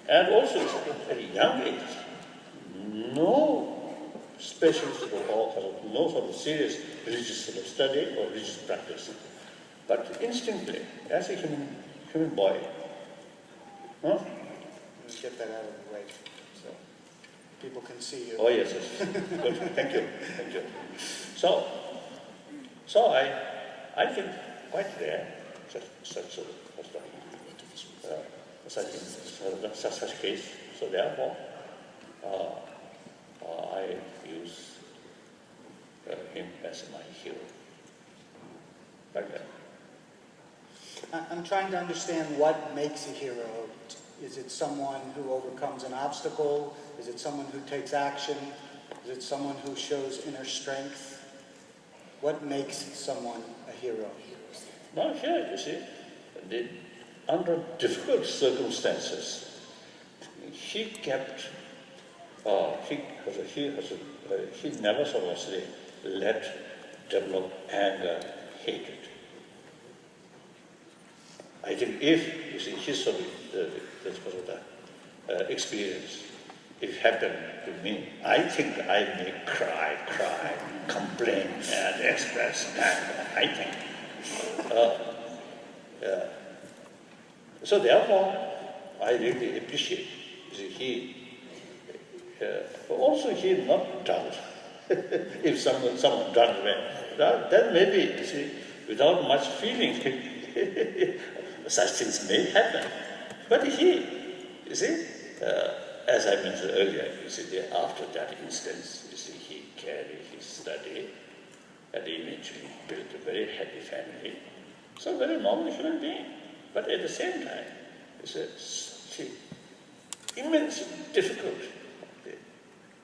And also at a very young age, no specialist or no sort of serious religious sort of study or religious practice. But instinctively, as a human boy, huh? Get that out of the way so people can see you. Oh yes, yes. Good. Thank you. Thank you. So I think quite rare such such case. So therefore, I use him as my hero. Like that. I'm trying to understand what makes a hero. Is it someone who overcomes an obstacle? Is it someone who takes action? Is it someone who shows inner strength? What makes someone a hero? Now here, you see, under difficult circumstances, he kept, he never sort of say, let develop anger, hatred. I think if, you see, his sort of experience, if it happened to me, I think I may cry, complain, and express anger, I think. So therefore, I really appreciate, you see, also he is not dull. If someone done well, then maybe, you see, without much feeling, such things may happen. But he, you see, as I mentioned earlier, you see, after that instance, you see, he carried his study and eventually built a very happy family. So very normal human being. But at the same time, it's immensely difficult.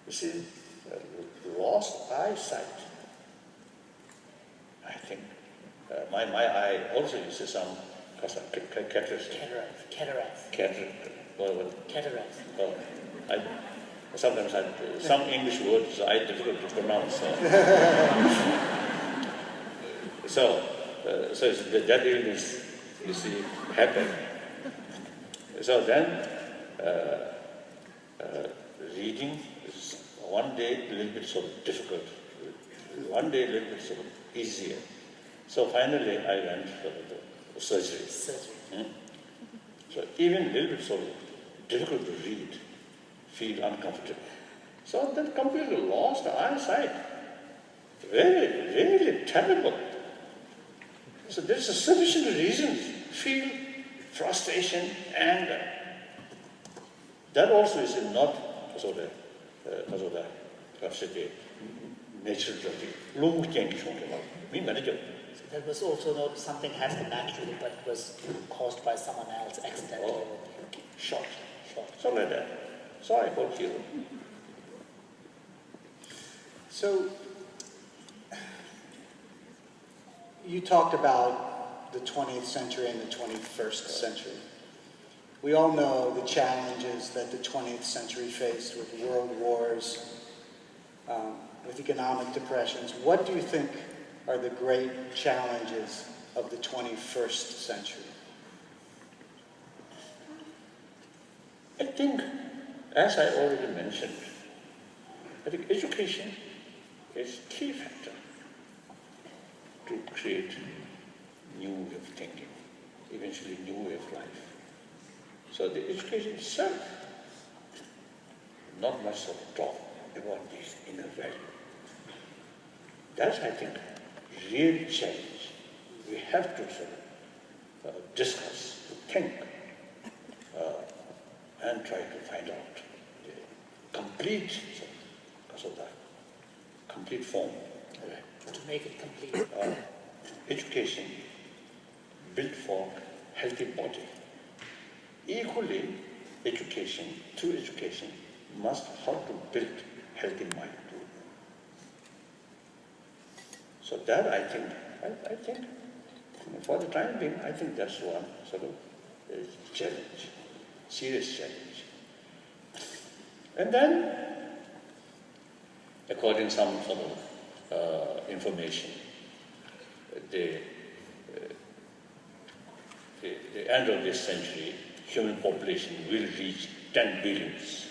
You see, lost eyesight. I think my eye also uses some cataract. Oh, sometimes some English words are difficult to pronounce. So that illness, you see, happened. So then reading is one day a little bit sort of difficult, one day a little bit sort of easier. So finally I went for the surgery. So even a little bit sort of difficult to read, feel uncomfortable. So then completely lost eyesight. Really, really terrible. So there's a sufficient reason, feel frustration, anger. That also is not sort of natural. So that was also not something happened naturally, but it was caused by someone else accidentally. Oh, shot. So like that. So I got hero. So you talked about the 20th century and the 21st century. We all know the challenges that the 20th century faced with world wars, with economic depressions. What do you think are the great challenges of the 21st century? I think, as I already mentioned, I think education is a key factor to create new way of thinking, eventually new way of life. So the education itself, not much of talk about this inner value. That's, I think, real challenge. We have to sort of discuss, to think, and try to find out the complete, because of that, complete form. To make it complete. Education built for healthy body. Equally, education, through education, must help to build healthy mind too. So that I think, for the time being, I think that's one sort of challenge, serious challenge. And then, according to some sort of information, the end of this century, human population will reach 10 billions.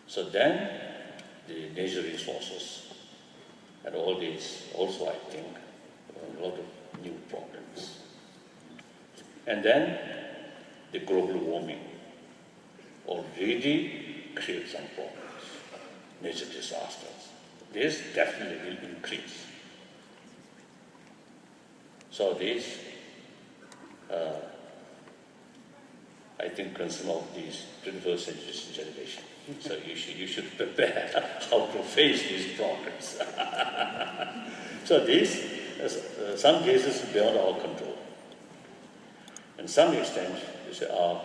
So then the natural resources and all these also, I think, a lot of new problems. And then the global warming already creates some problems, natural disasters. This definitely will increase. So this, I think, concern of these 21st century generation. So you should prepare how to face these problems. So these, some cases beyond our control. And some extent, you say, our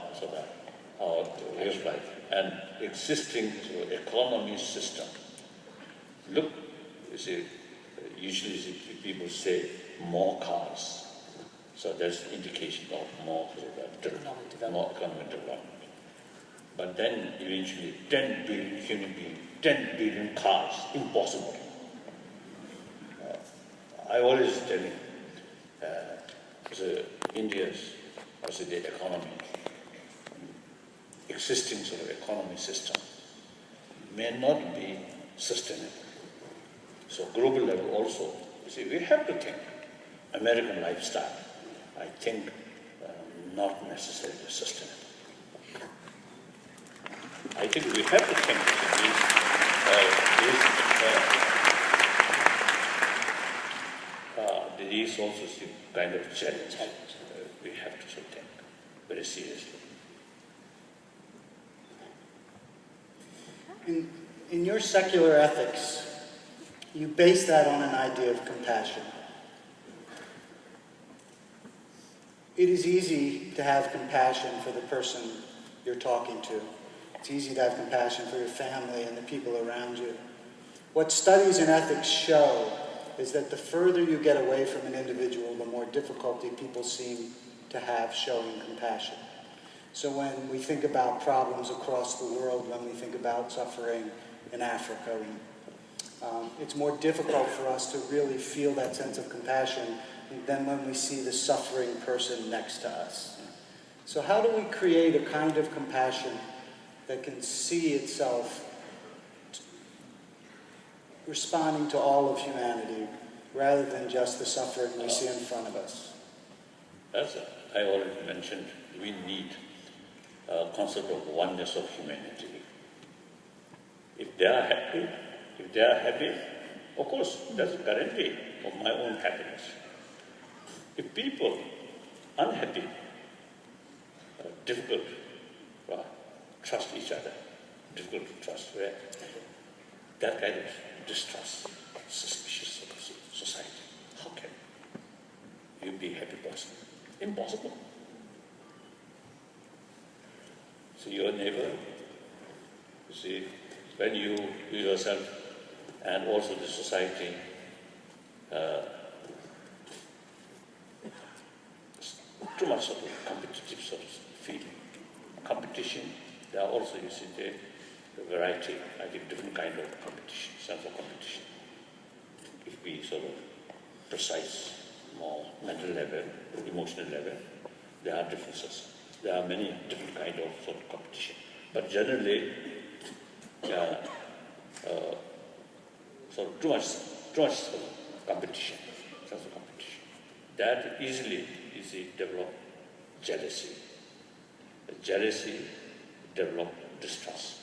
way of life and existing economy system. Look, you see, usually people say more cars. So that's indication of more economic development. But then eventually 10 billion human beings, 10 billion cars, impossible. I always tell you, India's the economy, existing sort of economy system may not be sustainable. So global level also, you see, we have to think American lifestyle, I think not necessarily sustainable. I think we have to think these also kind of challenge. We have to think very seriously. In your secular ethics, you base that on an idea of compassion. It is easy to have compassion for the person you're talking to. It's easy to have compassion for your family and the people around you. What studies in ethics show is that the further you get away from an individual, the more difficulty people seem to have showing compassion. So when we think about problems across the world, when we think about suffering in Africa, it's more difficult for us to really feel that sense of compassion than when we see the suffering person next to us. So how do we create a kind of compassion that can see itself responding to all of humanity rather than just the suffering we see in front of us? As I already mentioned, we need a concept of oneness of humanity. If they are happy, of course, that's a guarantee of my own happiness. If people are unhappy, difficult to trust each other, difficult to trust, that kind of distrust, suspicious society, how can you be a happy person? Impossible. So your neighbor, you see, when you yourself and also the society too much sort of competitive sort of feeling. Competition, there are also, you see, the variety, I think different kind of competition, sense of competition. If we sort of precise, more mental level, emotional level, there are differences. There are many different kind of sort of competition. But generally, too much sort of competition, sense of competition. That easily develop jealousy. Jealousy develop distrust.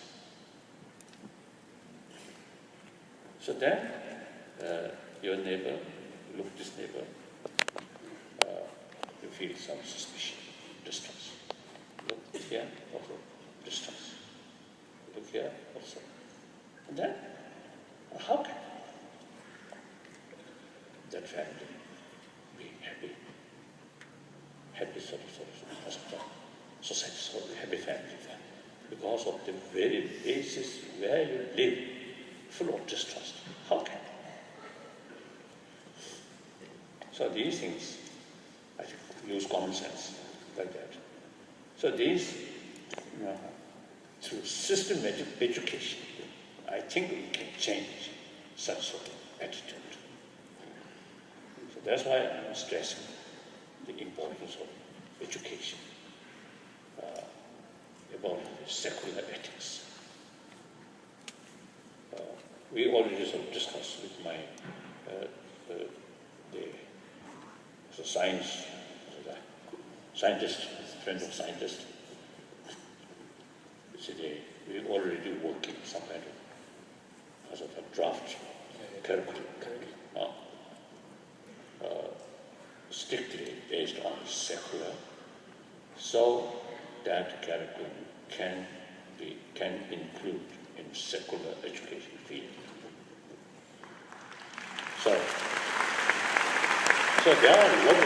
So then, your neighbor, look this neighbor, you feel some suspicion, distrust. Look here, also distrust. Look here, also. And then, how can that family be happy? Happy sort of society, sort of happy family. Because of the very basis where you live, full of distrust. How can? So these things, I think, use common sense like that. So these, through systematic education, I think we can change such sort of attitude. So that's why I'm stressing the importance of education about secular ethics. We already sort of discussed with my the scientist, friend of scientist. We already do work in some kind of sort of draft curriculum, strictly based on secular, so that curriculum can include in secular education field. So there are a lot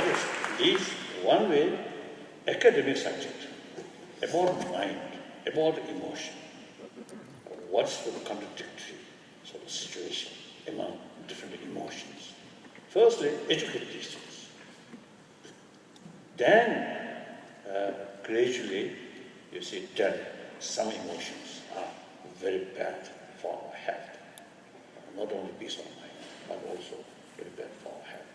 of these one way academic subject about mind, about emotion. What's the contradictory sort of situation among different emotions? Firstly, educate these things. Then, gradually, you see that some emotions are very bad for our health. Not only peace of mind, but also very bad for our health.